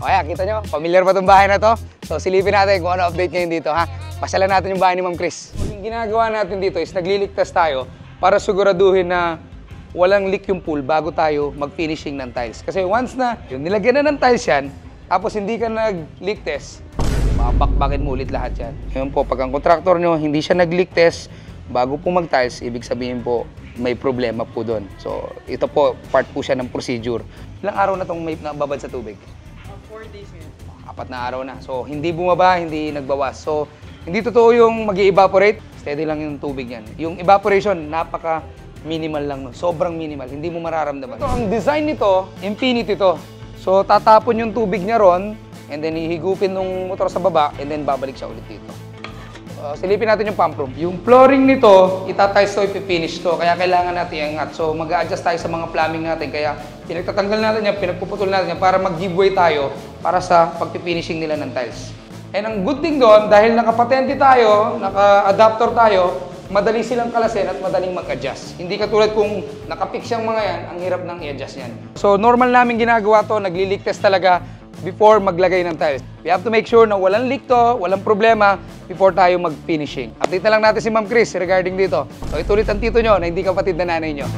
Okay, kita nyo, familiar ba itong bahay na to? So silipin natin kung ano update ngayon dito, ha? Pasyalan natin yung bahay ni Ma'am Chris. Yung ginagawa natin dito is nagliligtas tayo para siguraduhin na walang leak yung pool bago tayo mag-finishing ng tiles. Kasi once na yung nilagyan na ng tiles yan, tapos hindi ka nag-leak test, mabakbakin mo ulit lahat yan. Ngayon po, pag ang contractor nyo hindi siya nag-leak test bago po mag-tiles, ibig sabihin po may problema po doon. So ito po, part po siya ng procedure. Ilang araw na itong may nababad sa tubig? 4 days ngayon. 4 na araw na. So, hindi bumaba, hindi nagbawas. So, hindi totoo yung mag-evaporate. Steady lang yung tubig yan. Yung evaporation, napaka-minimal lang. No? Sobrang minimal. Hindi mo mararamdaman. Ito, ang design nito, infinity to. So, tatapon yung tubig niya ron, and then hihigupin ng motor sa baba, and then babalik siya ulit dito. Silipin natin yung pump room. Yung flooring nito, itatiles to, ipipinish to. Kaya kailangan natin iangat. So, mag-a-adjust tayo sa mga plumbing natin. Kaya pinagtatanggal natin yan, pinagpuputol natin yan para mag-giveaway tayo para sa pag-finishing nila ng tiles. And ang good thing doon, dahil nakapatente tayo, naka-adapter tayo, madali silang kalasin at madaling mag-adjust. Hindi katulad kung nakapix yung mga yan, ang hirap nang i-adjust yan. So, normal namin ginagawa to, nagli-leak test talaga before maglagay ng tiles. We have to make sure na walang leak to, walang problema before tayo mag-finishing. Update na lang natin si Ma'am Chris regarding dito. So ito ulit ang tito nyo na hindi kapatid na nanay nyo.